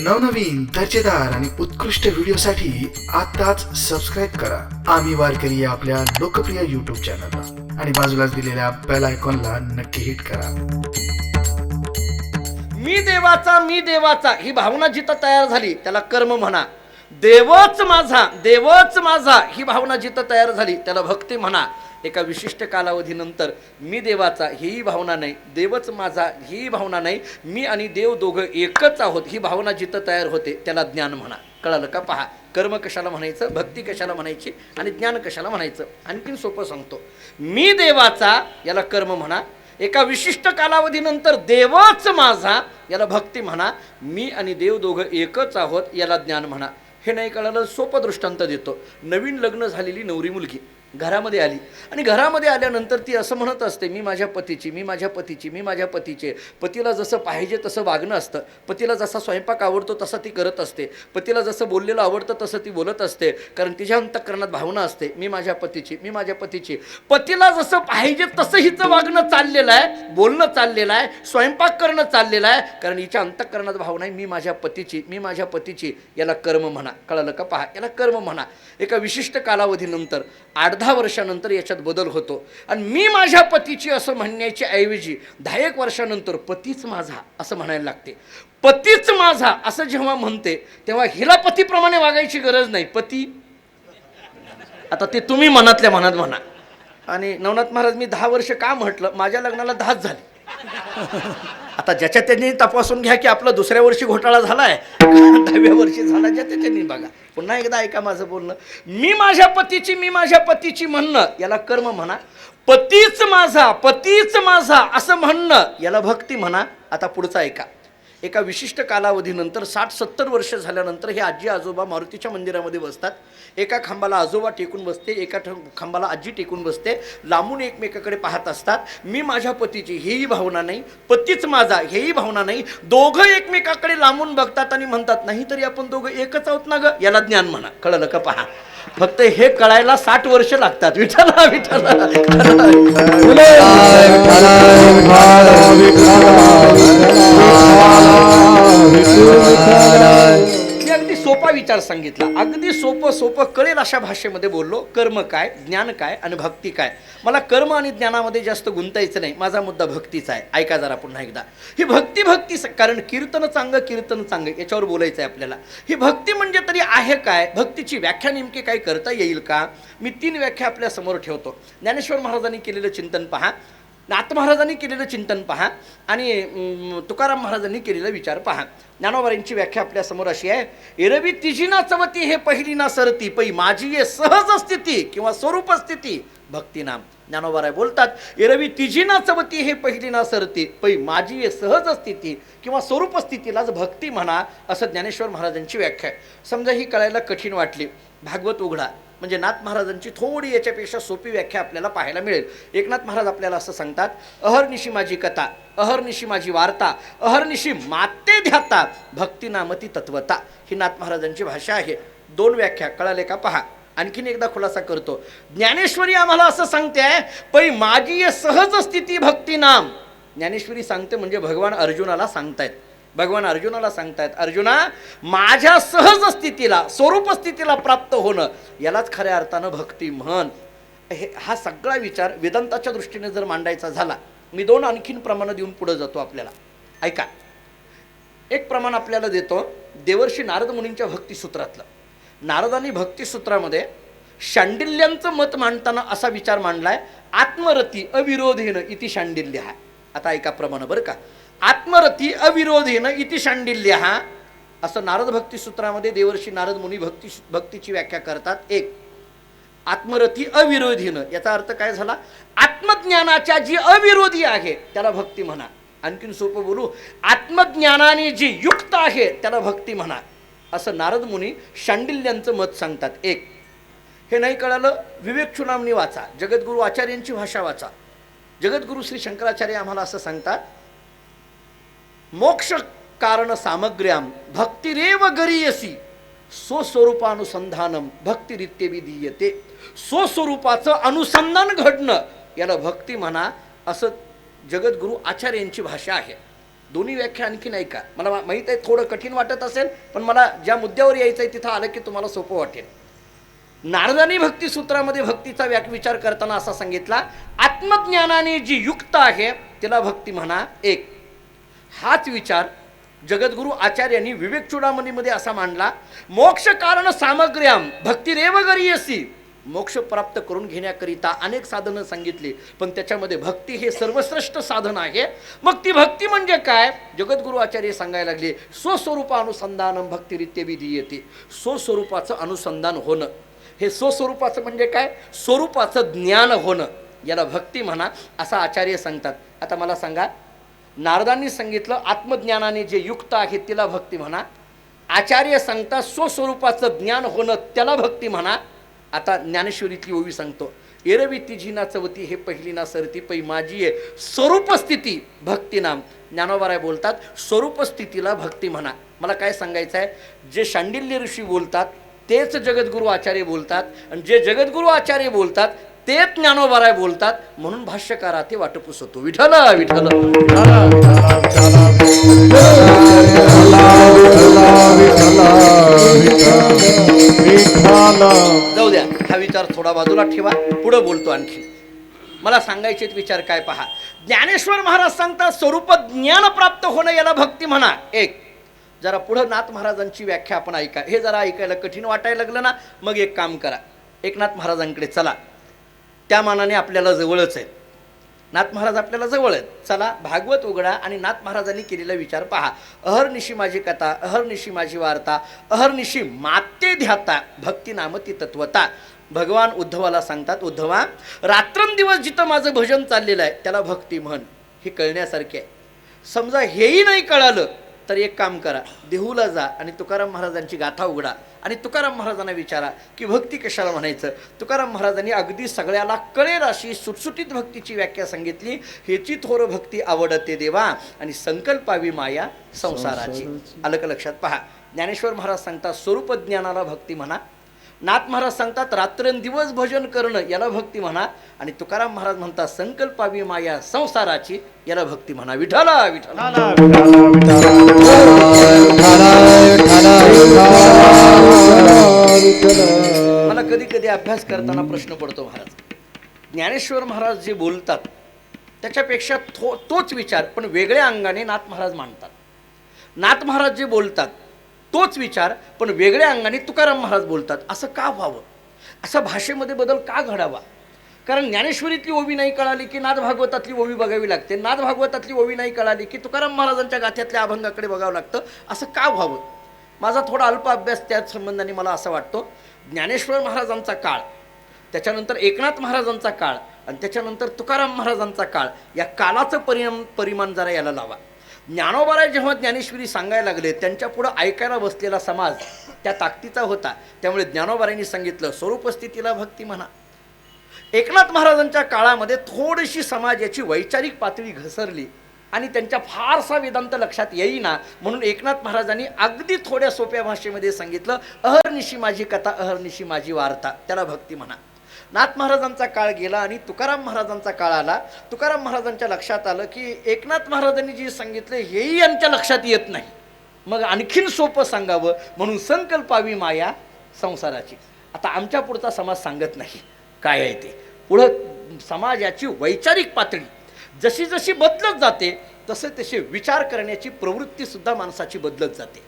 नवनवीन दर्जेदार आणि उत्कृष्ट व्हिडिओसाठी आताच सबस्क्राईब करा आम्ही वारकरी या आपल्या लोकप्रिय युट्यूब चॅनलला आणि बाजूलाच दिलेल्या बेल आयकॉनला नक्की हिट करा. मी देवाचा ही भावना जिथं तयार झाली त्याला कर्म म्हणा. देवच माझा ही भावना जिथं तयार झाली त्याला भक्ती म्हणा. एका विशिष्ट कालावधीनंतर मी देवाचा ही भावना नाही, देवच माझा ही भावना नाही, मी आणि देव दोघं एकच आहोत ही भावना जिथं तयार होते त्याला ज्ञान म्हणा. कळालं का? पहा, कर्म कशाला म्हणायचं, भक्ती कशाला म्हणायची आणि ज्ञान कशाला म्हणायचं. आणखीन सोपं सांगतो. मी देवाचा याला कर्म म्हणा. एका विशिष्ट कालावधीनंतर देवच माझा याला भक्ती म्हणा. मी आणि देव दोघं एकच आहोत याला ज्ञान म्हणा. हे नाही कळालं, सोपं दृष्टांत देतो. नवीन लग्न झालेली नवरी मुलगी घरामध्ये आली आणि घरामध्ये आल्यानंतर ती असं म्हणत असते, मी माझ्या पतीचे. पतीला जसं पाहिजे तसं वागणं असतं. पतीला जसा स्वयंपाक आवडतो तसा ती करत असते. पतीला जसं बोललेलं आवडतं तसं ती बोलत असते. कारण तिच्या अंतःकरणात भावना असते, मी माझ्या पतीची. पतीला जसं पाहिजे तसं हिचं वागणं चाललेलं आहे, बोलणं चाललेलं आहे, स्वयंपाक करणं चाललेलं आहे. कारण हिच्या अंतःकरणात भावना आहे, मी माझ्या पतीची. याला कर्म म्हणा. कळालं का? पहा, याला कर्म म्हणा. एका विशिष्ट कालावधीनंतर 8-10 वर्षानंतर याच्यात बदल होतो आणि मी माझ्या पतीची असं म्हणण्याच्या ऐवजी 10-1 वर्षानंतर पतीच माझा असं म्हणायला लागते. पतीच माझा असं जेव्हा म्हणते तेव्हा हिला पतीप्रमाणे वागायची गरज नाही. पती आता ते तुम्ही मनातल्या मनात म्हणा. आणि नवनाथ महाराज, मी 10 वर्ष का म्हटलं? माझ्या लग्नाला 10च झाली. आता ज्याच्या त्यांनी तपासून घ्या की आपला दुसऱ्या वर्षी घोटाळा झालाय, 10व्या वर्षी झाला, ज्याच्या त्यांनी बघा. पुन्हा एकदा ऐका माझं बोलणं. मी माझ्या पतीची म्हणणं याला कर्म म्हणा. पतीच माझा असं म्हणणं याला भक्ती म्हणा. आता पुढचं ऐका. एका विशिष्ट कालावधीनंतर 60-70 वर्ष झाल्यानंतर हे आजी आजोबा मारुतीच्या मंदिरामध्ये बसतात. एका खांबाला आजोबा टेकून बसते, एका खांबाला आजी टेकून बसते. लांबून एकमेकाकडे पाहत असतात. मी माझ्या पतीची हेही भावना नाही, पतीच माझा हेही भावना नाही. दोघं एकमेकाकडे लांबून बघतात आणि म्हणतात, नाही तरी आपण दोघं एकच आहोत ना ग. याला ज्ञान म्हणा. कळलं का? पहा, फक्त हे कळायला 60 वर्ष लागतात. विठ्ठला मी अगदी सोपा विचार सांगितला. अगदी सोपं कळेल अशा भाषेमध्ये बोललो. कर्म काय, ज्ञान काय आणि भक्ती काय. मला कर्म आणि ज्ञानामध्ये जास्त गुंतायचं नाही. माझा मुद्दा भक्तीचा आहे. ऐका जरा पुन्हा एकदा. ही भक्ती कारण कीर्तन चांग याच्यावर बोलायचं आहे आपल्याला. ही भक्ती म्हणजे तरी आहे काय? भक्तीची व्याख्या नेमकी काय करता येईल का? मी 3 व्याख्या आपल्या समोर ठेवतो. ज्ञानेश्वर महाराजांनी केलेलं चिंतन पहा, नाथ महाराजांनी केलेलं चिंतन पहा आणि तुकाराम महाराजांनी केलेला विचार पहा. ज्ञानोबांची व्याख्या आपल्या समोर अशी आहे. एरवी तिजी ना चवती हे पहिली ना सरती, पै माझी ये सहज स्थिती किंवा स्वरूप स्थिती भक्ती नाम. ज्ञानोबा बोलतात, एरवी तिजी ना चवती हे पहिली ना सरती, पै माझी ये सहज स्थिती किंवा स्वरूप स्थितीलाच भक्ती म्हणा, असं ज्ञानेश्वर महाराजांची व्याख्या आहे. समजा ही कळायला कठीण वाटली, भागवत उघडा. म्हणजे नाथ महाराजांची थोडी याच्यापेक्षा सोपी व्याख्या आपल्याला पाहायला मिळेल. एकनाथ महाराज आपल्याला असं सांगतात, अहर्निशी माझी कथा, अहर्निशी माझी वार्ता, अहर्निशी माते ध्याता, भक्ती नामती तत्वता. ही नाथ महाराजांची भाषा आहे. 2 व्याख्या कळाले का? पहा, आणखीन एकदा खुलासा करतो. ज्ञानेश्वरी आम्हाला असं सांगते, पै माझी सहज स्थिती भक्ती नाम. ज्ञानेश्वरी सांगते म्हणजे भगवान अर्जुनाला सांगतायत, अर्जुना, माझ्या सहज स्थितीला, स्वरूप स्थितीला प्राप्त होणं यालाच खऱ्या अर्थानं भक्ती म्हण. हा सगळा विचार वेदांताच्या दृष्टीने जर मांडायचा झाला, मी 2 आणखीन प्रमाण देऊन पुढे जातो आपल्याला. ऐका, एक प्रमाण आपल्याला देतो देवर्षी नारद मुनींच्या भक्तिसूत्रातलं. नारदांनी भक्तिसूत्रामध्ये शांडिल्यांचं मत मांडताना असा विचार मांडलाय, आत्मरती अविरोधेन इति शांडिल्य. आता ऐका प्रमाण बरं का. आत्मरती अविरोधेन इति शांडिल्य, असं नारद भक्तिसूत्रामध्ये देवर्षी नारद मुनी भक्तीची व्याख्या करतात. 1, आत्मरती अविरोधीनं याचा अर्थ काय झाला? आत्मज्ञानाच्या जी अविरोधी आहे त्याला भक्ती म्हणा. आणखीन सोपं बोलू, आत्मज्ञानाने जी युक्त आहे त्याला भक्ती म्हणा, असं नारद मुनी शांडिल्यांचं मत सांगतात. 1, हे नाही कळालं, विवेक चुनामणी वाचा, जगद्गुरु आचार्यांची भाषा वाचा. जगद्गुरु श्री शंकराचार्य आम्हाला असं सांगतात, मोक्ष कारण सामग्र्याम भक्तिरेव गरीयसी स्वस्वरूपानुसंधानम भक्तिरित्येवी दीयते. स्वस्वरूपाचं अनुसंधान घडणं याला भक्ती म्हणा, असं जगद्गुरु आचार्यांची भाषा आहे. दोन्ही व्याख्या आणखी नाही का? मला माहीत आहे थोडं कठीण वाटत असेल, पण मला ज्या मुद्द्यावर यायचं आहे तिथं आलं की तुम्हाला सोपं वाटेल. नारदानी भक्तिसूत्रामध्ये भक्तीचा विचार करताना असा सांगितला, आत्मज्ञानाने जी युक्त आहे तिला भक्ती म्हणा. एक हाच विचार जगद्गुरु आचार्यांनी विवेक चूडामणीमध्ये असा मांडला, मोक्ष कारण सामग्र्याम भक्तिरेव गरीयसी. मोक्ष प्राप्त करून घेण्याकरिता अनेक साधनं सांगितली, पण त्याच्यामध्ये भक्ती हे सर्वश्रेष्ठ साधन आहे. मग ती भक्ती म्हणजे काय? जगद्गुरु आचार्य सांगायला लागले, स्वस्वरूपानुसंधानम भक्तिरित्य विधीयते. स्वस्वरूपाचं अनुसंधान होणं, हे स्वस्वरूपाचं म्हणजे काय? स्वरूपाचं ज्ञान होणं, याला भक्ती म्हणा असं आचार्य सांगतात. आता मला सांगा, नारदांनी सांगितलं आत्मज्ञानाने जे युक्त आहे तिला भक्ती म्हणा. आचार्य सांगतात स्वस्वरूपाचं ज्ञान होणं त्याला भक्ती म्हणा. आता ज्ञानेश्वरीतली ओवी सांगतो, एरवी तिजी ना चवती हे पहिली ना सरती पै माझी आहे स्वरूपस्थिती भक्ती नाम. ज्ञानोबाराय बोलतात स्वरूपस्थितीला भक्ती म्हणा. मला काय सांगायचं आहे, जे शांडिल्य ऋषी बोलतात तेच जगद्गुरु आचार्य बोलतात, आणि जे जगद्गुरु आचार्य बोलतात तेच ज्ञानोबाराय बोलतात. म्हणून भाष्यकारा ते वाट पुसतो. विठ्ठल विठ्ठल जाऊ द्या, हा विचार थोडा बाजूला ठेवा, पुढे बोलतो आणखी. मला सांगायचे विचार काय पहा. ज्ञानेश्वर महाराज सांगतात स्वरूप ज्ञान प्राप्त होणं याला भक्ती म्हणा. एक जरा पुढं नाथ महाराजांची व्याख्या आपण ऐका. हे जरा ऐकायला कठीण वाटायला लागलं ना, मग एक काम करा, एकनाथ महाराजांकडे चला. त्या मानाने आपल्याला जवळच आहे, नाथ महाराज आपल्याला जवळ आहेत. चला भागवत उघडा आणि नाथ महाराजांनी केलेला विचार पहा. अहर्निशी माझी कथा, अहर्निशी माझी वार्ता, अहर्निशी माते ध्याता भक्ती नामती तत्वता. भगवान उद्धवाला सांगतात, उद्धवा रात्रंदिवस जिथं माझं भजन चाललेलं आहे त्याला भक्ती म्हण. हे कळण्यासारखे आहे. समजा हेही नाही कळालं तर एक काम करा, देहूला जा आणि तुकाराम महाराजांची गाथा उघडा आणि तुकाराम महाराजांना विचारा की भक्ती कशाला म्हणायचं. तुकाराम महाराजांनी अगदी सगळ्याला कळेल अशी सुटसुटीत भक्तीची व्याख्या सांगितली. हेची थोर भक्ती आवडते देवा आणि संकल्पावी माया संसाराची. आलं का लक्षात? पहा, ज्ञानेश्वर महाराज सांगतात स्वरूप ज्ञानाला भक्ती म्हणा. नाथ महाराज सांगतात रात्रंदिवस भजन करणं याला भक्ती म्हणा. आणि तुकाराम महाराज म्हणतात संकल्पावी माया संसाराची याला भक्ती म्हणा. विठ्ठला विठ्ठला. मला कधी कधी अभ्यास करताना प्रश्न पडतो, महाराज ज्ञानेश्वर महाराज जे बोलतात त्याच्यापेक्षा तोच विचार पण वेगळ्या अंगाने नाथ महाराज मांडतात. नाथ महाराज जे बोलतात तोच विचार पण वेगळ्या अंगाने तुकाराम महाराज बोलतात. असं का व्हावं? असा भाषेमध्ये बदल का घडावा? कारण ज्ञानेश्वरीतली ओवी नाही कळाली की नाथ भागवतातली ओवी बघावी लागते, नाथ भागवतातली ओवी नाही कळाली की तुकाराम महाराजांच्या गाथ्यातल्या अभंगाकडे बघावं लागतं. असं का व्हावं? माझा थोडा अल्प अभ्यास त्याच संबंधाने मला असं वाटतो, ज्ञानेश्वर महाराजांचा काळ, त्याच्यानंतर एकनाथ महाराजांचा काळ आणि त्याच्यानंतर तुकाराम महाराजांचा काळ, या कालाचं परिमाण जरा याला लावा. ज्ञानोबाराय जेव्हा ज्ञानेश्वरी सांगायला लागले त्यांच्या पुढं ऐकायला बसलेला समाज त्या ताकदीचा होता. त्यामुळे ज्ञानोबारायांनी सांगितलं स्वरूपस्थितीला भक्ती म्हणा. एकनाथ महाराजांच्या काळामध्ये थोडीशी समाजाची वैचारिक पातळी घसरली आणि त्यांच्या फारसा वेदांत लक्षात येईना, म्हणून एकनाथ महाराजांनी अगदी थोड्या सोप्या भाषेमध्ये सांगितलं अहर्निशी माझी कथा, अहर्निशी माझी वार्ता, त्याला भक्ती म्हणा. नाथ महाराजांचा काळ गेला आणि तुकाराम महाराजांचा काळ आला. तुकाराम महाराजांच्या लक्षात आलं की एकनाथ महाराजांनी जे सांगितलं हेही यांच्या लक्षात येत नाही, मग आणखीन सोपं सांगावं म्हणून संकल्पावी माया संसाराची. आता आमच्या पुढचा समाज सांगत नाही काय आहे ते. पुढं समाजाची वैचारिक पातळी जशी जशी बदलत जाते तसे तसे विचार करण्याची प्रवृत्तीसुद्धा माणसाची बदलत जाते.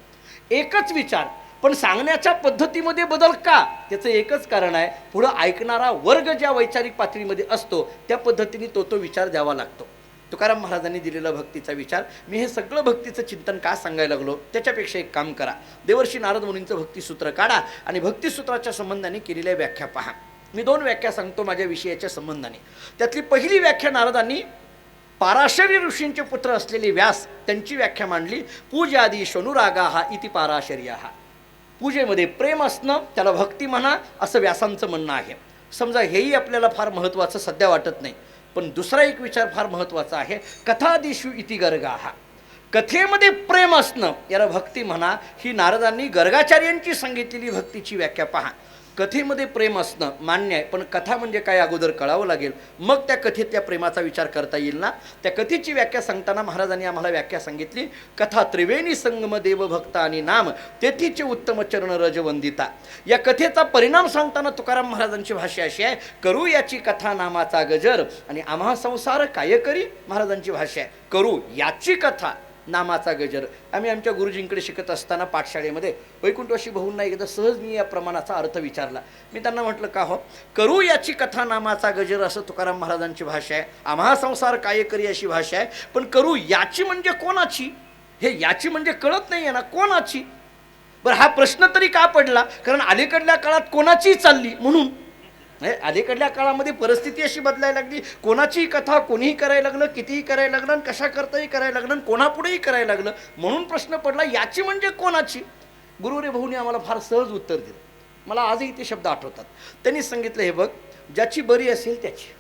एकच विचार पण सांगण्याच्या पद्धतीमध्ये बदल का? त्याचं एकच कारण आहे, पुढं ऐकणारा वर्ग ज्या वैचारिक पातळीमध्ये असतो त्या पद्धतीने तो विचार द्यावा लागतो. तुकाराम महाराजांनी दिलेला भक्तीचा विचार, मी हे सगळं भक्तीचं चिंतन का सांगायला लागलो, त्याच्यापेक्षा एक काम करा, देवर्षी नारद मुनींचं भक्तिसूत्र काढा आणि भक्तिसूत्राच्या संबंधाने केलेल्या व्याख्या पहा. मी 2 व्याख्या सांगतो माझ्या विषयाच्या संबंधाने. त्यातली पहिली व्याख्या नारदांनी पाराशरी ऋषींचे पुत्र असलेले व्यास त्यांची व्याख्या मांडली. पूजादी शनुरागा हा इति पाराशर्या. पूजेमध्ये प्रेम असणं त्याला भक्ती म्हणा असं व्यासांचं म्हणणं आहे. समजा हेही आपल्याला फार महत्त्वाचं सध्या वाटत नाही, पण दुसरा एक विचार फार महत्त्वाचा आहे. कथादिषु इति गर्गाः, कथेमध्ये प्रेम असणं याला भक्ती म्हणा. ही नारदांनी गर्गाचार्यांची सांगितलेली भक्तीची व्याख्या पहा. कथेमध्ये प्रेम असणं मान्य आहे, पण कथा म्हणजे काय अगोदर कळावं लागेल, मग त्या कथेतल्या प्रेमाचा विचार करता येईल ना. त्या कथेची व्याख्या सांगताना महाराजांनी आम्हाला व्याख्या सांगितली, कथा त्रिवेणी संगम देव भक्त आणि नाम तेथीचे उत्तम चरण रजवंदिता. या कथेचा परिणाम सांगताना तुकाराम महाराजांची भाषा अशी आहे, करू याची कथा नामाचा गजर आणि आम्हा संसार काय करी. महाराजांची भाषा आहे, करू याची कथा नामाचा गजर. आम्ही आमच्या गुरुजींकडे शिकत असताना पाठशाळेमध्ये वैकुंठवासी भाऊंना एकदा सहज मी या प्रमाणाचा अर्थ विचारला. मी त्यांना म्हटलं, का हो, करू याची कथा नामाचा गजर असं तुकाराम महाराजांची भाषा आहे, आम्हा संसार काय करी अशी भाषा आहे. पण करू याची म्हणजे कोणाची, हे याची म्हणजे कळत नाही आहे ना, कोणाची. बरं, हा प्रश्न तरी का पडला, कारण अलीकडल्या काळात कोणाची चालली म्हणून. अलीकडल्या काळामध्ये परिस्थिती अशी बदलायला लागली, कोणाची कथा कोणीही करायला लागलं, कितीही करायला लागलं, कशा करताही करायला लागलं, कोणापुढेही करायला लागलं, म्हणून प्रश्न पडला याची म्हणजे कोणाची. गुरुरे भाऊनी आम्हाला फार सहज उत्तर दिलं. मला आजही ते शब्द आठवतात. त्यांनी सांगितलं, हे बघ, ज्याची बरी असेल त्याची.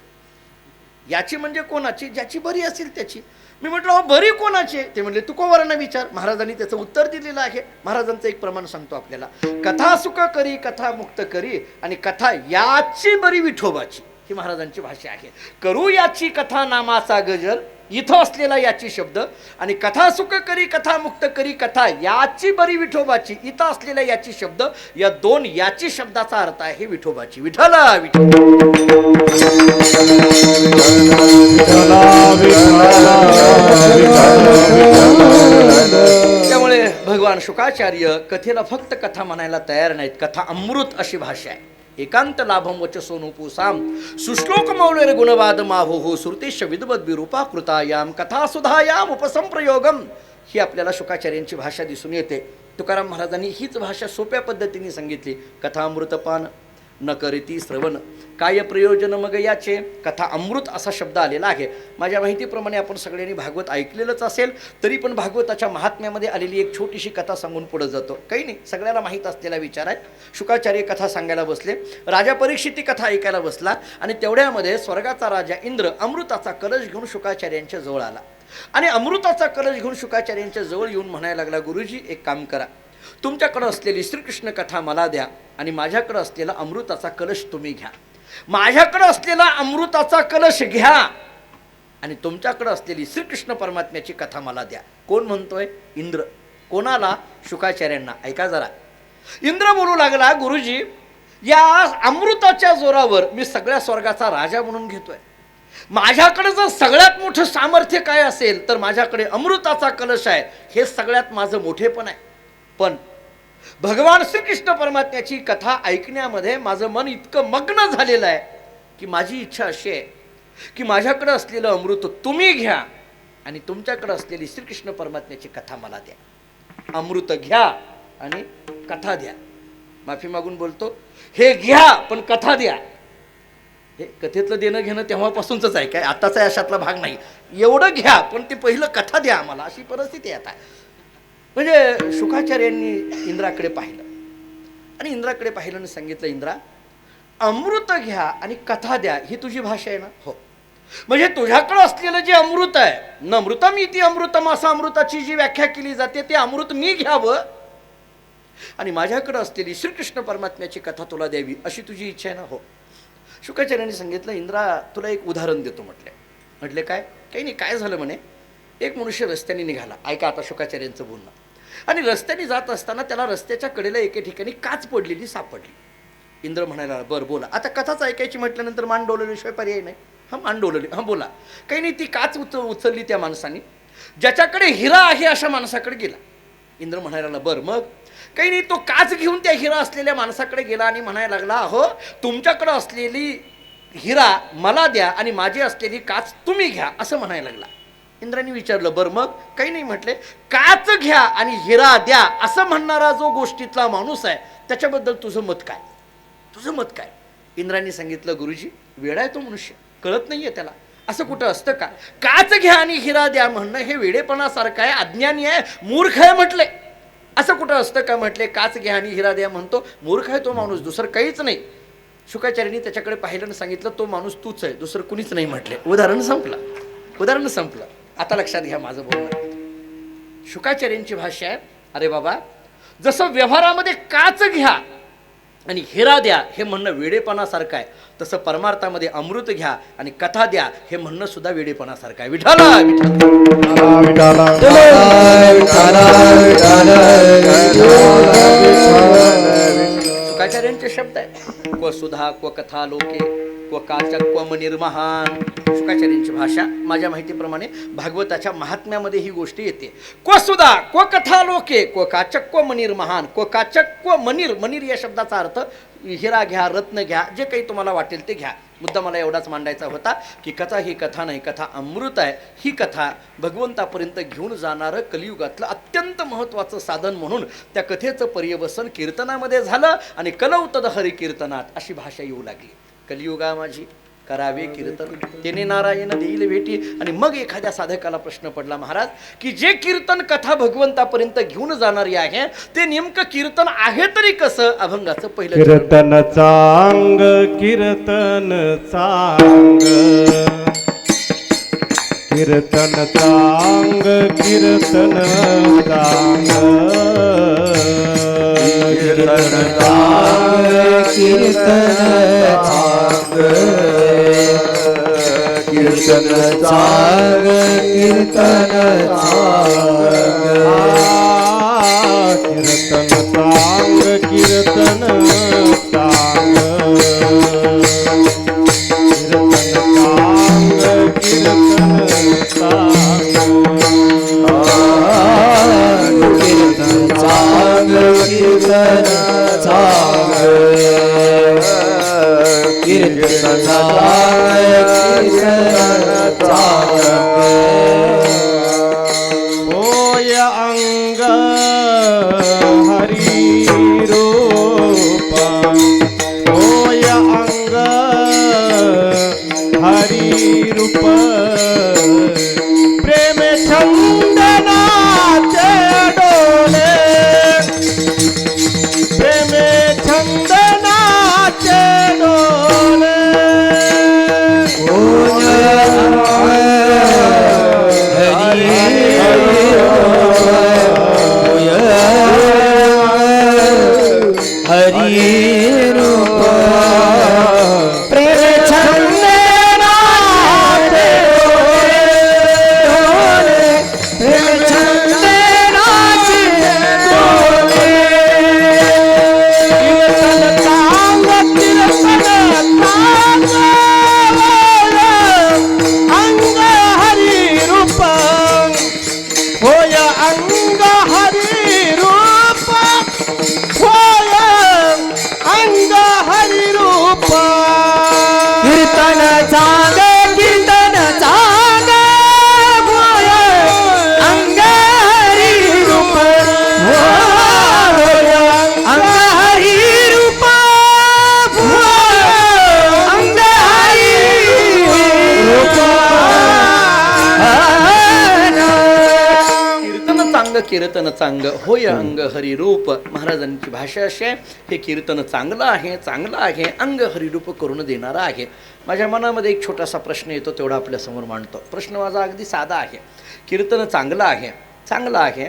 याची म्हणजे कोणाची, ज्याची बरी असेल त्याची. मी म्हटलं, अहो बरी कोणाची. ते म्हणले, तुकोवरांना विचार. महाराजांनी त्याचं उत्तर दिलेलं आहे. महाराजांचं एक प्रमाण सांगतो आपल्याला, कथा सुख करी कथा मुक्त करी आणि कथा याची बरी विठोबाची. ही महाराजांची भाषा आहे. करू याची कथा नामाचा गजर, इथं असलेला याची शब्द, आणि कथा सुख करी कथा मुक्त करी कथा याची बरी विठोबाची, इथं असलेला याची शब्द, या दोन याची शब्दाचा अर्थ आहे विठोबाची. विठ्ठला त्यामुळे भगवान शुकाचार्य कथेला फक्त कथा म्हणायला तयार नाहीत. कथा अमृत अशी भाषा आहे. एकांत लाभम वचसोनुपुसाम सुश्लोक मौलेर गुणवाद माहो श्रुतेश विद्वद विरूपा कृतायाम कथा सुधायाम उपसंप्रयोगम. ही आपल्याला शुकाचार्यांची भाषा दिसून येते. तुकाराम महाराजांनी हीच भाषा सोप्या पद्धतीने सांगितली. कथा अमृतपान न करीती श्रवण काय प्रयोजन मग याचे. कथा अमृत असा शब्द आलेला आहे. माझ्या माहितीप्रमाणे आपण सगळ्यांनी भागवत ऐकलेलंच असेल, तरी पण भागवताच्या महात्म्यामध्ये आलेली एक छोटीशी कथा सांगून पुढे जातो. काही नाही, सगळ्याला माहीत असलेला विचार आहे. शुकाचार्य कथा सांगायला बसले. राजा परीक्षित ती कथा ऐकायला बसला आणि तेवढ्यामध्ये स्वर्गाचा राजा इंद्र अमृताचा कलश घेऊन शुकाचार्यांच्या जवळ आला आणि अमृताचा कलश घेऊन शुकाचार्यांच्या जवळ येऊन म्हणायला लागला, गुरुजी एक काम करा, तुमच्याकडं असलेली श्रीकृष्ण कथा मला द्या आणि माझ्याकडं असलेला अमृताचा कलश तुम्ही घ्या. माझ्याकडं असलेला अमृताचा कलश घ्या आणि तुमच्याकडं असलेली श्रीकृष्ण परमात्म्याची कथा मला द्या. कोण म्हणतोय? इंद्र. कोणाला? शुकाचार्यांना. ऐका जरा. इंद्र बोलू लागला, गुरुजी या अमृताच्या जोरावर मी सगळ्या स्वर्गाचा राजा म्हणून घेतोय. माझ्याकडे जर सगळ्यात मोठं सामर्थ्य काय असेल तर माझ्याकडे अमृताचा कलश आहे. हे सगळ्यात माझं मोठेपण आहे. पण भगवान श्रीकृष्ण परमात्म्याची कथा ऐकण्यामध्ये माझं मन इतकं मग्न झालेलं आहे की माझी इच्छा अशी आहे की माझ्याकडे असलेलं अमृत तुम्ही घ्या आणि तुमच्याकडे असलेली श्रीकृष्ण परमात्म्याची कथा मला द्या. अमृत घ्या आणि कथा द्या. माफी मागून बोलतो, हे घ्या पण कथा द्या. हे कथेतलं देणं घेणं तेव्हापासूनच आहे, काय आताचा अशातला भाग नाही. एवढं घ्या पण ते पहिलं कथा द्या आम्हाला, अशी परिस्थिती आता. म्हणजे शुकाचार्यांनी इंद्राकडे पाहिलं आणि इंद्राकडे पाहिलं आणि सांगितलं, इंद्रा अमृत घ्या आणि कथा द्या, ही तुझी भाषा आहे ना? हो. म्हणजे तुझ्याकडं असलेलं जे अमृत आहे, न अमृतम इति अमृतम असं अमृताची जी व्याख्या केली जाते, ते अमृत मी घ्यावं आणि माझ्याकडं असलेली श्रीकृष्ण परमात्म्याची कथा तुला द्यावी, अशी तुझी इच्छा आहे ना? हो. शुकाचार्यांनी सांगितलं, इंद्रा तुला एक उदाहरण देतो. म्हटले काय? काही नाही. काय झालं म्हणे, एक मनुष्य रस्त्याने निघाला. ऐका आता शुकाचार्यांचं बोलणं. आणि रस्त्याने जात असताना त्याला रस्त्याच्या कडेला एके ठिकाणी काच पडलेली सापडली. इंद्र म्हणायला, बरं बोला. आता कथाच ऐकायची म्हटल्यानंतर मान डोलवल्याशिवाय पर्याय नाही. मान डोलवली. बोला. काही नाही. ती काच उचलली त्या माणसाने. ज्याच्याकडे हिरा आहे अशा माणसाकडे गेला. इंद्र म्हणायला, बरं मग? काही नाही. तो काच घेऊन त्या हिरा असलेल्या माणसाकडे गेला आणि म्हणायला लागला, हो तुमच्याकडे असलेली हिरा मला द्या आणि माझी असलेली काच तुम्ही घ्या, असं म्हणायला लागला. इंद्राने विचारलं, बरं मग? काही नाही म्हटले. काच घ्या आणि हिरा द्या असं म्हणणारा जो गोष्टीतला माणूस आहे त्याच्याबद्दल तुझं मत काय? तुझं मत काय? इंद्राने सांगितलं, गुरुजी वेडा आहे तो मनुष्य, कळत नाहीये त्याला. असं कुठं असतं का? काच घ्या आणि हिरा द्या म्हणणं हे वेडेपणासारखं आहे, अज्ञानी आहे, मूर्ख आहे म्हटले. असं कुठं असतं का? म्हटले काच घ्या आणि हिरा द्या म्हणतो, मूर्ख आहे तो माणूस, दुसरं काहीच नाही. शुकाचार्यांनी त्याच्याकडे पाहिलं आणि सांगितलं, तो माणूस तूच आहे, दुसरं कुणीच नाही म्हटले. उदाहरण संपलं. आता लक्षात घ्या माझं बोलणं. शुकाचार्यांची भाषा आहे, अरे बाबा जसं व्यवहारामध्ये काच घ्या आणि हिरा द्या हे म्हणणं वेडेपणासारखं आहे, तसं परमार्थामध्ये अमृत घ्या आणि कथा द्या हे म्हणणं सुद्धा वेडेपणासारखं आहे. विठाला विठ्ठल. शुकाचार्यांचे शब्द आहे, क्व सुधा क्व कथा लोके क्व काचक क्व मनिर्महान. शुकाचार्यांची भाषा माझ्या माहितीप्रमाणे भागवताच्या महात्म्यामध्ये ही गोष्ट येते. क्व सुधा क्व कथा लोके क्व काचक क्व मनिर्महान. क्व काचक क्व मनिर. मनिर या शब्दाचा अर्थ हिरा घ्या, रत्न घ्या, जे काही तुम्हाला वाटेल ते घ्या. मुद्दा मला एवढाच मांडायचा होता की कथा ही कथा नाही, कथा अमृत आहे. ही कथा भगवंतापर्यंत घेऊन जाणारं कलियुगातलं अत्यंत महत्त्वाचं साधन म्हणून त्या कथेचं पर्यवसन कीर्तनामध्ये झालं आणि कलौतद हरी कीर्तनात अशी भाषा येऊ लागली. कलियुगा माझी करावे कीर्तन तेने नारायण देईल भेटी. आणि मग एखाद्या साधकाला प्रश्न पडला महाराज की जे कीर्तन कथा भगवंतापर्यंत घेऊन जाणारी आहे ते नेमकं कीर्तन आहे तरी कसं. अभंगाचं पहिलं कीर्तन चांग कीर्तन चांग कीर्तन चांग कीर्तन चांग कीर्तन चांग कीर्तन चांग कीर्तन चांग कीर्तन चांग कीर्तन चांग कीर्तन चांग होय अंग हरी रूप होय अंग हरी रूप प्रेम छंदनाचे डोले प्रेम छंदनाचे डोले कीर्तन चांग होय अंग हरिरूप. महाराजांची भाषा अशी आहे, हे कीर्तन चांगलं आहे, चांगलं आहे, अंग हरिरूप करून देणारं आहे. माझ्या मनामध्ये एक छोटासा प्रश्न येतो, तेवढा आपल्यासमोर मांडतो. प्रश्न माझा अगदी साधा आहे. कीर्तन चांगलं आहे, चांगलं आहे,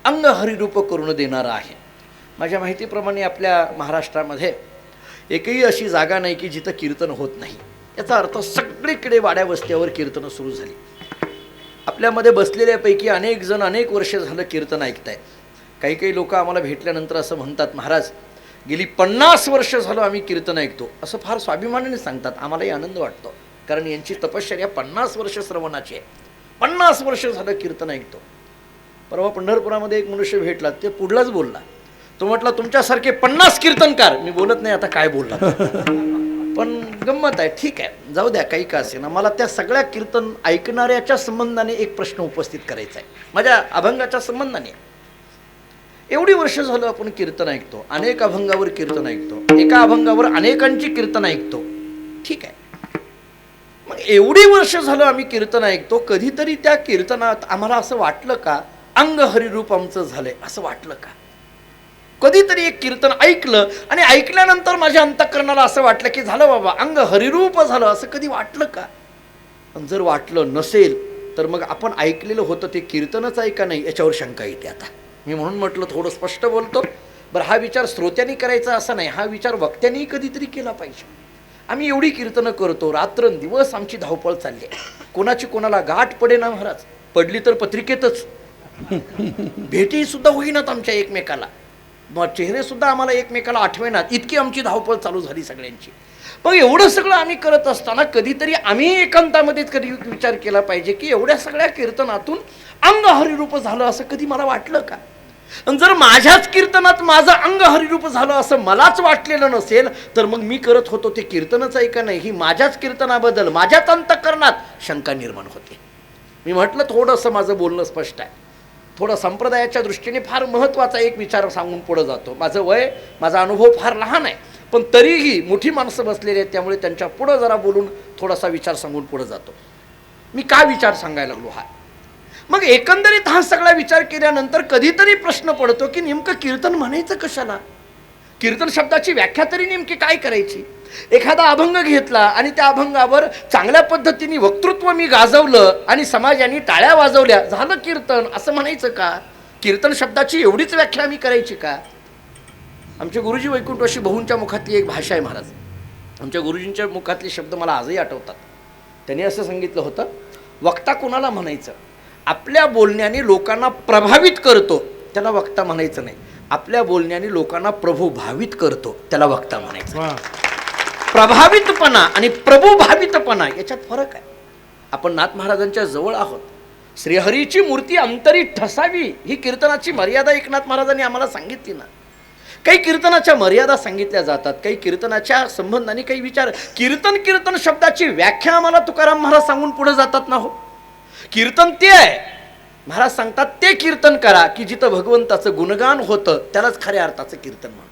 अंग हरिरूप करून देणारं आहे. माझ्या माहितीप्रमाणे आपल्या महाराष्ट्रामध्ये एकही अशी जागा नाही की जिथं कीर्तन होत नाही. याचा अर्थ सगळीकडे वाड्या वस्त्यावर कीर्तनं सुरू झाली. आपल्यामध्ये बसलेल्यापैकी अनेक जण अनेक वर्ष झालं कीर्तन ऐकत आहेत. काही काही लोक आम्हाला भेटल्यानंतर असं म्हणतात, महाराज गेली 50 वर्ष झालं आम्ही कीर्तन ऐकतो. असं फार स्वाभिमानाने सांगतात. आम्हालाही आनंद वाटतो, कारण यांची तपश्चर्या 50 वर्ष श्रवणाची आहे. 50 वर्ष झालं कीर्तन ऐकतो. परवा पंढरपुरामध्ये एक मनुष्य भेटला, ते पुढलाच बोलला. तो म्हटला, तुमच्यासारखे 50 कीर्तनकार. मी बोलत नाही आता काय बोलला, पण गंमत आहे. ठीक आहे, जाऊ द्या, काही का असे ना. मला त्या सगळ्या कीर्तन ऐकणाऱ्याच्या संबंधाने एक प्रश्न उपस्थित करायचा आहे, माझ्या अभंगाच्या संबंधाने. एवढी वर्ष झालं आपण कीर्तन ऐकतो, अनेक अभंगावर कीर्तन ऐकतो, एका अभंगावर अनेकांची कीर्तन ऐकतो. ठीक आहे, मग एवढी वर्ष झालं आम्ही कीर्तन ऐकतो, कधीतरी त्या कीर्तनात आम्हाला असं वाटलं का अंग हरिरूप आमचं झालंय, असं वाटलं का? कधीतरी एक कीर्तन ऐकलं आणि ऐकल्यानंतर माझ्या अंतःकरणाला असं वाटलं की झालं बाबा अंग हरिरूप झालं, असं कधी वाटलं का? पण जर वाटलं नसेल तर मग आपण ऐकलेलं होतं ते कीर्तनच आहे का नाही याच्यावर शंका येते. आता मी म्हणून म्हटलं थोडं स्पष्ट बोलतो, बरं, हा विचार श्रोत्यांनी करायचा असा नाही, हा विचार वक्त्यांनी कधीतरी केला पाहिजे. आम्ही एवढी कीर्तनं करतो, रात्रंदिवस आमची धावपळ चालली आहे. कोणाची कोणाला गाठ पडे ना महाराज, पडली तर पत्रिकेतच. भेटी सुद्धा होईनात आमच्या एकमेकाला, मग चेहरे सुद्धा आम्हाला एकमेकाला आठवेनात, इतकी आमची धावपळ चालू झाली सगळ्यांची. मग एवढं सगळं आम्ही करत असताना कधीतरी आम्ही एकांतामध्ये कधी विचार केला पाहिजे की एवढ्या सगळ्या कीर्तनातून अंग हरिरूप झालं असं कधी मला वाटलं का? आणि जर माझ्याच कीर्तनात माझं अंग हरिरूप झालं असं मलाच वाटलेलं नसेल तर मग मी करत होतो ते कीर्तनच आहे का नाही, ही माझ्याच कीर्तनाबद्दल माझ्याच अंतःकरणात शंका निर्माण होते. मी म्हटलं थोडंसं माझं बोलणं स्पष्ट आहे, थोडं संप्रदायाच्या दृष्टीने फार महत्त्वाचा एक विचार सांगून पुढं जातो. माझं वय, माझा अनुभव फार लहान आहे, पण तरीही मोठी माणसं बसलेली आहेत, त्यामुळे त्यांच्या पुढं जरा बोलून थोडासा विचार सांगून पुढं जातो. मी काय विचार सांगायला लागलो हा? मग एकंदरीत हा सगळा विचार केल्यानंतर कधीतरी प्रश्न पडतो की नेमकं कीर्तन म्हणायचं कशाला? कीर्तन शब्दाची व्याख्या तरी नेमकी काय करायची? एखादा अभंग घेतला आणि त्या अभंगावर चांगल्या पद्धतीने वक्तृत्व मी गाजवलं आणि समाजाने टाळ्या वाजवल्या, झालं कीर्तन असं म्हणायचं का? कीर्तन शब्दाची एवढीच व्याख्या मी करायची का? आमचे गुरुजी वैकुंठवासी भाऊंच्या मुखातली एक भाषा आहे महाराज, आमच्या गुरुजींच्या मुखातले शब्द मला आजही आठवतात. त्यांनी असं सांगितलं होतं, वक्ता कोणाला म्हणायचं? आपल्या बोलण्याने लोकांना प्रभावित करतो त्याला वक्ता म्हणायचं नाही, आपल्या बोलण्याने लोकांना प्रभू भावित करतो त्याला वक्ता म्हणायचं. प्रभावितपणा आणि प्रभुभावितपणा याच्यात फरक आहे. आपण नाथ महाराजांच्या जवळ आहोत. श्रीहरीची मूर्ती अंतरी ठसावी ही कीर्तनाची मर्यादा एकनाथ महाराजांनी आम्हाला सांगितली ना. काही कीर्तनाच्या मर्यादा सांगितल्या जातात, काही कीर्तनाच्या संबंधाने काही विचार. कीर्तन शब्दाची व्याख्या आम्हाला तुकाराम महाराज सांगून पुढे जातात ना. हो, कीर्तन ते आहे, महाराज सांगतात ते कीर्तन करा की जिथं भगवंताचं गुणगान होतं त्यालाच खऱ्या अर्थाचं कीर्तन म्हणून.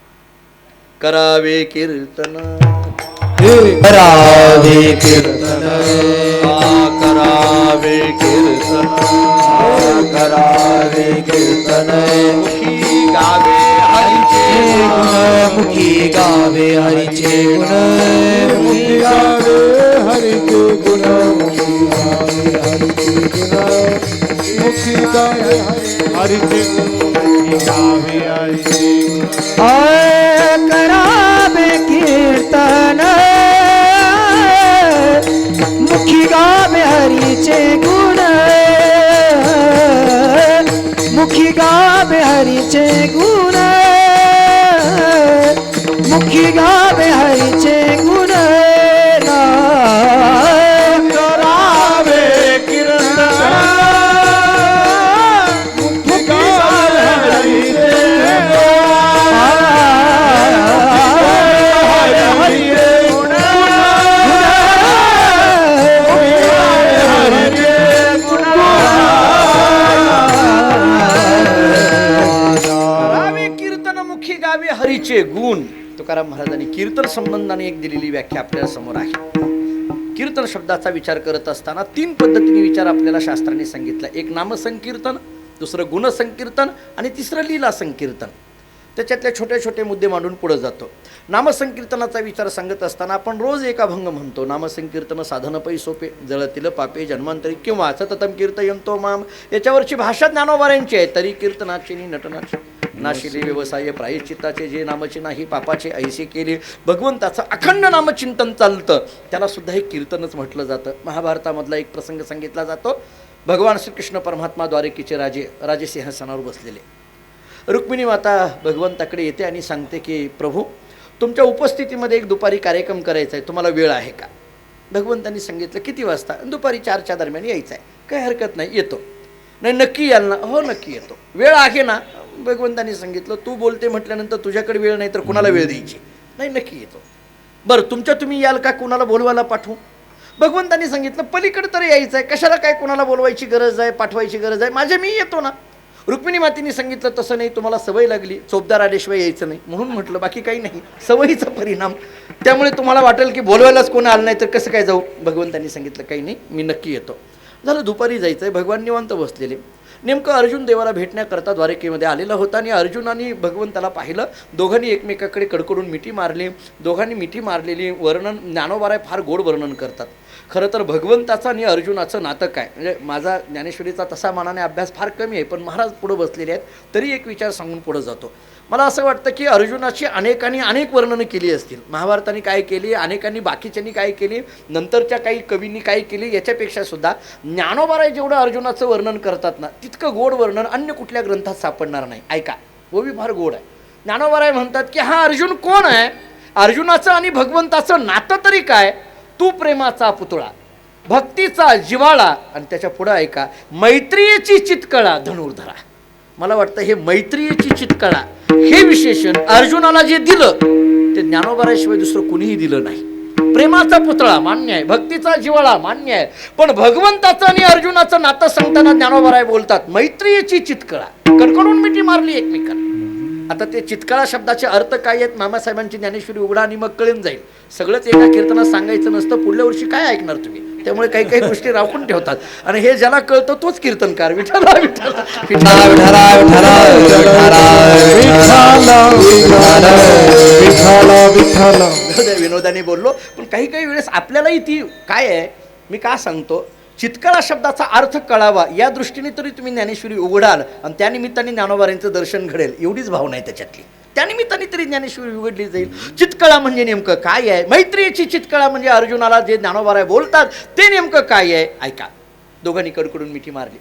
करावे कीर्तन, करावे कीर्तन, करावे कीर्तन, करावे कीर्तन, मुखी गावे हरीचे गुण, मुखी गावे हरीचे गुण, मुखी गावे हरीचे गुण, मुखी गावे हरीचे गुण, मुखी गावे हरीचे गुण, मुखी गावे हरीचे गुण. करावे कीर्तन, मुखी गावे हरीचे गुण, मुखी गावे हरीचे गुण, मुखी गावे हरीचे गुण. करावे कीर्तन, मुखी गावे हरीचे हरीचे गुण. तुकाराम महाराजांनी कीर्तन संबंधाने एक दिलेली व्याख्या आपल्या समोर आहे. कीर्तन शब्दाचा विचार करत असताना 3 पद्धतीने विचार आपल्याला शास्त्राने सांगितला. एक नामसंकीर्तन, दुसरं गुणसंकीर्तन आणि तिसरं लीला संकीर्तन. त्याच्यातले छोटे छोटे मुद्दे मांडून पुढे जातो. नामसंकीर्तनाचा विचार सांगत असताना आपण रोज एक अभंग म्हणतो. नामसंकीर्तन साधन पै सोपे, जळतील पापे जन्मांतरी किंवा सततम कीर्तयंतो माम. याच्यावरची भाषा ज्ञानोबाऱ्यांची आहे. तरी कीर्तनाची नि नटनाची नाशिले व्यवसाय प्रायश्चित्ताचे, जे नामचे नाही पापाचे ऐसे केले. भगवंताचं अखंड नामचिंतन चालतं त्याला सुद्धा हे कीर्तनच म्हटलं जातं. महाभारतामधला एक प्रसंग सांगितला जातो. भगवान श्रीकृष्ण परमात्मा द्वारकेचे राजे सिंहासनावर बसलेले. रुक्मिणी माता भगवंताकडे येते आणि सांगते की प्रभू, तुमच्या उपस्थितीमध्ये एक दुपारी कार्यक्रम करायचा आहे, तुम्हाला वेळ आहे का? भगवंतांनी सांगितलं किती वाजता? दुपारी 4च्या दरम्यान यायचं आहे. काही हरकत नाही, येतो. नाही नक्की याल ना? हो नक्की येतो. वेळ आहे ना? भगवंतांनी सांगितलं तू बोलते म्हटल्यानंतर तुझ्याकडे वेळ नाही तर कुणाला वेळ द्यायची? नाही नक्की येतो. बरं तुम्ही याल का? कुणाला बोलवायला पाठवू? भगवंतांनी सांगितलं पलीकडे तर यायचं आहे, कशाला काय कुणाला बोलवायची गरज आहे, पाठवायची गरज आहे, माझे मी येतो ना. रुक्मिणी मातेने सांगितलं तसं नाही, तुम्हाला सवय लागली, चोपदार आल्याशिवाय यायचं नाही म्हणून म्हटलं, बाकी काही नाही, सवयीचा परिणाम. त्यामुळे तुम्हाला वाटेल की बोलवायलाच कोणी आलं नाही तर कसं काय जाऊ. भगवंतांनी सांगितलं काही नाही, मी नक्की येतो. झालं दुपारी जायचं आहे. भगवान निवांत बसलेले. नेमकं अर्जुन देवाला भेटण्याकरता द्वारकेमध्ये आलेला होता आणि अर्जुनाने भगवंताला पाहिलं. दोघांनी एकमेकाकडे कडकडून मिठी मारली. दोघांनी मिठी मारलेली वर्णन ज्ञानोबाराय फार गोड वर्णन करतात. खरं तर भगवंताचं आणि अर्जुनाचं नातं काय, म्हणजे माझा ज्ञानेश्वरीचा तसा मानाने अभ्यास फार कमी आहे, पण महाराज पुढं बसलेले आहेत तरी एक विचार सांगून पुढं जातो. मला असं वाटतं की अर्जुनाची अनेकांनी अनेक वर्णनं केली असतील. महाभारताने काय केली, अनेकांनी बाकीच्यांनी काय केली, नंतरच्या काही कवींनी काय केली, याच्यापेक्षा सुद्धा ज्ञानोबाराय जेवढं अर्जुनाचं वर्णन करतात ना, तितकं गोड वर्णन अन्य कुठल्या ग्रंथात सापडणार नाही. ऐका, वो बी फार गोड आहे. ज्ञानोबाराय म्हणतात की हा अर्जुन कोण आहे, अर्जुनाचं आणि भगवंताचं नातं तरी काय, तू प्रेमाचा पुतळा, भक्तीचा जिव्हाळा, आणि त्याच्या पुढं ऐका, मैत्रियेची चितकळा धनुर्धरा. मला वाटतं हे मैत्रियेची चितकळा हे विशेषण अर्जुनाला जे दिलं ते ज्ञानोबाराशिवाय दुसरं कुणीही दिलं नाही. प्रेमाचा पुतळा मान्य आहे, भक्तीचा जिव्हाळा मान्य आहे, पण भगवंताचं आणि अर्जुनाचं नातं सांगताना ज्ञानोबाराय बोलतात मैत्रियेची चितकळा, कडकडून मिठी मारली एकमेकांना. आता ते चितकळा शब्दाचे अर्थ काय आहेत, मामासाहेबांची ज्ञानेश्वरी उघडा आणि मग कळून जाईल. सगळंच एका कीर्तनात सांगायचं नसतं, पुढल्या वर्षी काय ऐकणार तुम्ही, त्यामुळे काही काही गोष्टी राखून ठेवतात. आणि हे ज्याला कळतं तोच कीर्तनकार. विठ्ठला विठ्ठला विठ्ठला विठ्ठला विठ्ठला विठ्ठला. विनोदाने बोललो, पण काही काही वेळेस आपल्यालाही ती काय आहे, मी का सांगतो, चितकळा शब्दाचा अर्थ कळावा या दृष्टीने तरी तुम्ही ज्ञानेश्वरी उघडाल आणि त्यानिमित्ताने ज्ञानोबारायांचं दर्शन घडेल, एवढीच भावना आहे त्याच्यातली. त्यानिमित्ताने तरी ज्ञानेश्वरी उघडली जाईल. चितकळा म्हणजे नेमकं काय आहे, मैत्रियेची चितकळा म्हणजे अर्जुनाला जे ज्ञानोबाराय बोलतात ते नेमकं काय आहे. ऐका, दोघांनी कडकडून मिठी मारली.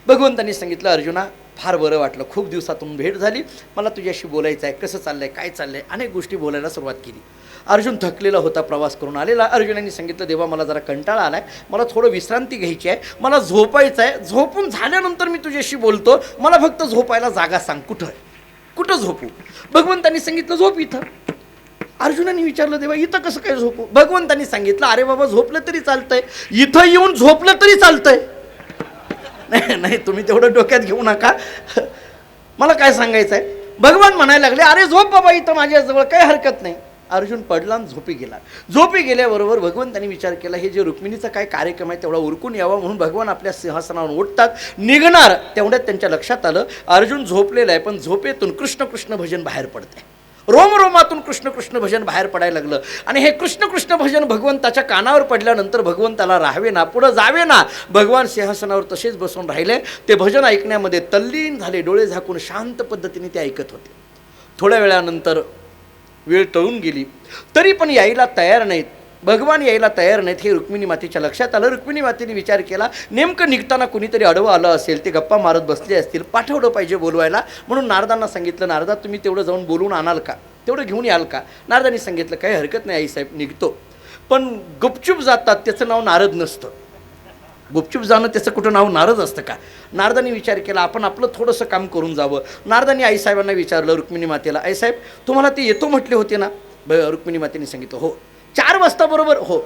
भगवंतांनी सांगितलं, अर्जुना फार बरं वाटलं, खूप दिवसातून भेट झाली, मला तुझ्याशी बोलायचं आहे, कसं चाललंय, काय चाललंय, अनेक गोष्टी बोलायला सुरुवात केली. अर्जुन थकलेला होता, प्रवास करून आलेला. अर्जुनाने सांगितलं, देवा मला जरा कंटाळा आलाय, मला थोडं विश्रांती घ्यायची आहे, मला झोपायचं आहे, झोपून झाल्यानंतर मी तुझ्याशी बोलतो, मला फक्त झोपायला जागा सांग, कुठं आहे, कुठं झोपू. भगवंतांनी सांगितलं, झोप इथं. अर्जुनाने विचारलं, देवा इथं कसं काय झोपू. भगवंतांनी सांगितलं, अरे बाबा झोपलं तरी चालतंय, इथं येऊन झोपलं तरी चालतंय. नाही नाही, तुम्ही तेवढं डोक्यात घेऊ नका, मला काय सांगायचं आहे. भगवान म्हणायला लागले, अरे झोप बाबा इथं माझ्याजवळ, काही हरकत नाही. अर्जुन पडला आणि झोपी गेला. झोपी गेल्याबरोबर भगवंतांनी विचार केला, हे जे रुक्मिणीचा काय कार्यक्रम आहे तेवढा उरकून यावा म्हणून भगवान आपल्या सिंहासनावर उठतात, निघणार तेवढ्यात त्यांच्या लक्षात आलं अर्जुन झोपलेला आहे, पण झोपेतून कृष्ण कृष्ण भजन बाहेर पडतंय. रोमरोमातून कृष्ण कृष्ण भजन बाहेर पडायला लागलं. आणि हे कृष्ण कृष्ण भजन भगवंताच्या कानावर पडल्यानंतर भगवंताला राहावे ना, पुढं जावे ना, भगवान सिंहासनावर तसेच बसून राहिले. ते भजन ऐकण्यामध्ये तल्लीन झाले, डोळे झाकून शांत पद्धतीने ते ऐकत होते. थोड्या वेळानंतर वेळ टळून गेली, तरी पण यायला तयार नाहीत, भगवान यायला तयार नाहीत. हे रुक्मिणी मातेच्या लक्षात आलं. रुक्मिणी मातेने विचार केला, नेमकं निघताना कुणीतरी अडवं आलं असेल, ते गप्पा मारत बसले असतील, पाठवलं पाहिजे बोलवायला. म्हणून नारदांना सांगितलं, नारदा तुम्ही तेवढं जाऊन बोलून आणाल का, तेवढं घेऊन याल का. नारदांनी सांगितलं, काही हरकत नाही आईसाहेब, निघतो. पण गुपचूप जातात त्याचं नाव नारद नसतं, गुपचूप जाणं त्याचं कुठं नाव नारद असतं का. नारदांनी विचार केला, आपण आपलं थोडंसं काम करून जावं. नारदांनी आईसाहेबांना विचारलं, रुक्मिणी मातेला, आईसाहेब तुम्हाला ते येतो म्हटले होते ना. रुक्मिणी मातेने सांगितलं, हो. 4 वाजता बरोबर, हो.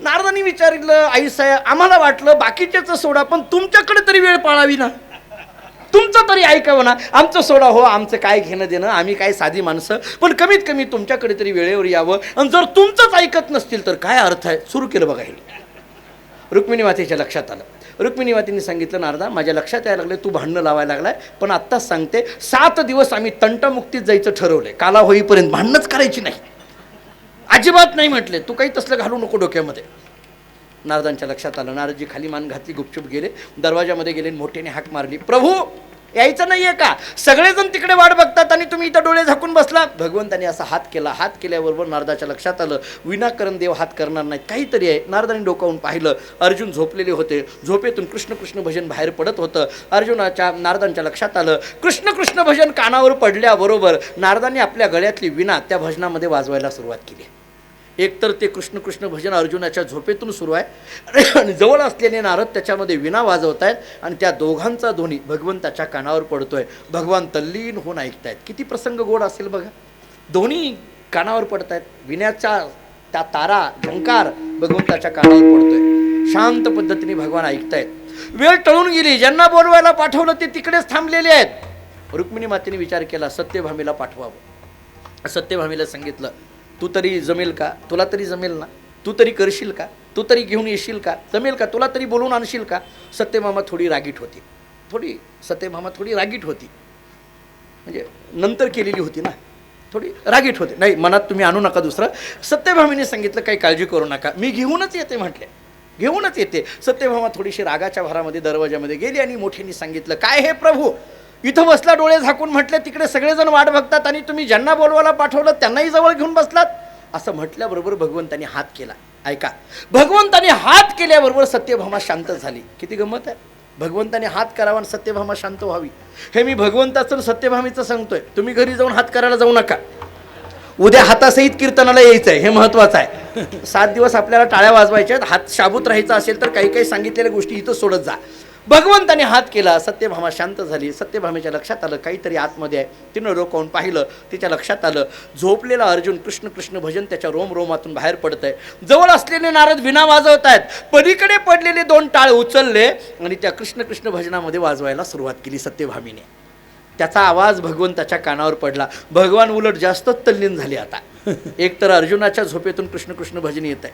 नारदांनी विचारलं, आईसाहेब आम्हाला वाटलं बाकीच्याचं सोडा, पण तुमच्याकडे तरी वेळ पाळावी ना, तुमचं तरी ऐकावं ना. आमचं सोडा हो, आमचं काय घेणं देणं, आम्ही काय साधी माणसं, पण कमीत कमी तुमच्याकडे तरी वेळेवर यावं. आणि जर तुमचंच ऐकत नसतील तर काय अर्थ आहे. सुरू केलं बघा हे. रुक्मिणी मातेच्या लक्षात आलं. रुक्मिणी मातेने सांगितलं, नारदा माझ्या लक्षात यायला लागले तू भांडणं लावायला लागलाय, पण आत्ताच सांगते 7 दिवस आम्ही तंटामुक्तीत जायचं ठरवलंय, काला होईपर्यंत भांडणंच करायची नाही, अजिबात नाही म्हटले, तू काही तसलं घालू नको डोक्यामध्ये. नारदांच्या लक्षात आलं. नारदजी खाली मान घातली, गुपचूप गेले, दरवाजामध्ये गेले, मोठ्याने हाक मारली, प्रभू यायचं नाहीये का, सगळेजण तिकडे वाट बघतात आणि तुम्ही इथं डोळे झाकून बसला. भगवंतानी असा हात केला. हात केल्याबरोबर नारदाच्या लक्षात आलं, विनाकारण देव हात करणार नाही, काहीतरी आहे. नारदांनी डोकावून पाहिलं, अर्जुन झोपलेले होते, झोपेतून कृष्ण कृष्ण भजन बाहेर पडत होतं. नारदांच्या लक्षात आलं, कृष्ण कृष्ण भजन कानावर पडल्याबरोबर नारदांनी आपल्या गळ्यातली विणा त्या भजनामध्ये वाजवायला सुरुवात केली. एकतर ते कृष्ण कृष्ण भजन अर्जुनाच्या झोपेतून सुरू आहे आणि जवळ असलेले नारद त्याच्यामध्ये विणा वाजवत आहेत आणि त्या दोघांचा ध्वनी भगवंताच्या कानावर पडतोय. भगवान तल्लीन होऊन ऐकतायत. किती प्रसंग गोड असेल बघा. दोन्ही कानावर पडत आहेत, विण्याच्या त्या तारा झंकार भगवंताच्या कानावर पडतोय. शांत पद्धतीने भगवान ऐकतायत. वेळ टळून गेली, ज्यांना बोलवायला पाठवलं ते तिकडेच थांबलेले आहेत. रुक्मिणी मातेने विचार केला, सत्यभामीला पाठवावं. सत्यभामीला सांगितलं, तू तरी जमेल का, तुला तरी जमेल ना, तू तरी करशील का, तू तरी घेऊन येशील का, जमेल का, तुला तरी बोलून आणशील का. सत्यभामा थोडी रागीट होती, सत्यभामा थोडी रागीट होती, म्हणजे नंतर केलेली होती ना, थोडी रागीट होते. नाही, मनात तुम्ही आणू नका दुसरं. सत्यभामीने सांगितलं, काही काळजी करू नका, मी घेऊनच येते म्हटले. घेऊनच येते. सत्यभामा थोडीशी रागाच्या भरामध्ये दरवाजामध्ये गेली आणि मोठ्यांनी सांगितलं, काय हे प्रभू, इथं बसला डोळे झाकून, म्हटलं तिकडे सगळेजण वाट बघतात आणि तुम्ही ज्यांना बोलवायला पाठवलं त्यांनाही जवळ घेऊन बसलात. असं म्हटल्याबरोबर भगवंतांनी हात केला. ऐका, भगवंताने हात केल्याबरोबर सत्यभामा शांत झाली. किती गंमत आहे, भगवंताने हात करावा आणि सत्यभामा शांत व्हावी. हे मी भगवंताचं सत्यभामीचं सांगतोय. तुम्ही घरी जाऊन हात करायला जाऊ नका. उद्या हातासहित कीर्तनाला यायचं आहे, हे महत्वाचं आहे. 7 दिवस आपल्याला टाळ्या वाजवायच्या, हात शाबूत राहायचा असेल तर काही काही सांगितलेल्या गोष्टी इथं सोडत जा. भगवंताने हात केला, सत्यभामा शांत झाली. सत्यभामेच्या लक्षात आलं काहीतरी आतमध्ये आहे. तिनं डोकावून पाहिलं, तिच्या लक्षात आलं झोपलेला अर्जुन कृष्ण कृष्ण भजन त्याच्या रोम रोमातून बाहेर पडत आहे. जवळ असलेले नारद विणा वाजवत आहेत. पलीकडे पडलेले 2 टाळ उचलले आणि त्या कृष्ण कृष्ण भजनामध्ये वाजवायला सुरुवात केली सत्यभामीने. त्याचा आवाज भगवंताच्या कानावर पडला. भगवान उलट जास्तच तल्लीन झाले आता. एकतर अर्जुनाच्या झोपेतून कृष्ण कृष्ण भजन येत आहे,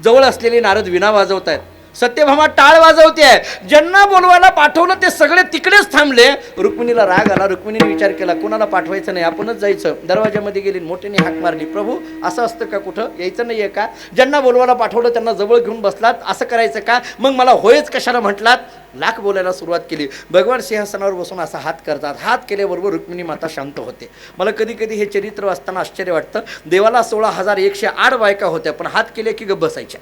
जवळ असलेले नारद विणा वाजवत आहेत, सत्यभामा टाळ वाजवते आहे. ज्यांना बोलवायला पाठवलं ते सगळे तिकडेच थांबले. रुक्मिणीला राग आला. रुक्मिणीने विचार केला कोणाला पाठवायचं नाही, आपणच जायचं. दरवाजामध्ये गेली, मोठ्याने हाक मारली, प्रभू असं असतं का, कुठं यायचं नाही आहे का? ज्यांना बोलवायला पाठवलं त्यांना जवळ घेऊन बसलात, असं करायचं का? मग मला होयच कशाला म्हटलात? लाख बोलायला सुरुवात केली. भगवान सिंहासनावर बसून असा हात करतात. हात केल्याबरोबर रुक्मिणी माता शांत होते. मला कधी कधी हे चरित्र वाचताना आश्चर्य वाटतं. देवाला 16,108 बायका होत्या, पण हात केले की गप्प बसायच्या.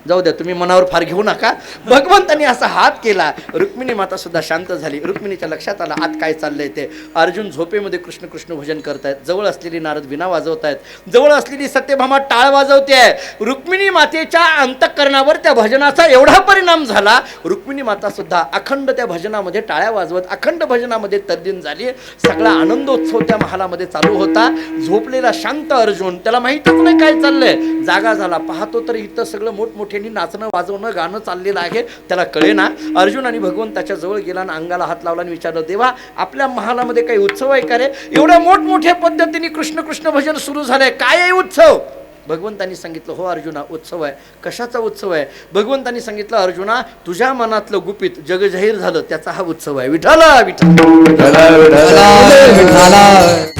जाऊ द्या, तुम्ही मनावर फार घेऊ नका. भगवंतांनी असा हात केला, रुक्मिणी माता सुद्धा शांत झाली. रुक्मिणीच्या लक्षात आलं आत काय चाललंय ते. अर्जुन झोपेमध्ये कृष्ण कृष्ण भजन करतायत. जवळ असलेली नारद विणा वाजवतायत. जवळ असलेली सत्यभामा टाळ वाजवते आहे. रुक्मिणी मातेच्या अंतःकरणावर त्या भजनाचा एवढा परिणाम झाला, रुक्मिणी माता सुद्धा अखंड त्या भजनामध्ये टाळ्या वाजवत अखंड भजनामध्ये तल्लीन झाली. सगळा आनंदोत्सव त्या महालामध्ये चालू होता. झोपलेला शांत अर्जुन, त्याला माहीतच नाही काय चाललंय, जागा झाला. पाहतो तर इथं सगळं मोठमोठे नाचणं वाजवणं गाणं चाललेलं आहे. त्याला कळेना. अर्जुन आणि भगवंताच्या जवळ गेला आणि अंगाला हात लावला आणि विचारलं, देवा आपल्या महालामध्ये काही उत्सव आहे का रे? एवढ्या मोठमोठ्या पद्धतीने कृष्ण कृष्ण भजन सुरू झालंय, काय आहे उत्सव? भगवंतांनी सांगितलं, हो अर्जुना उत्सव आहे. कशाचा उत्सव आहे? भगवंतांनी सांगितलं, अर्जुना तुझ्या मनातलं गुपित जग जाहीर झालं, त्याचा हा उत्सव आहे. विठ्ठल विठ्ठल विठ्ठला विठ्ठला विठ्ठला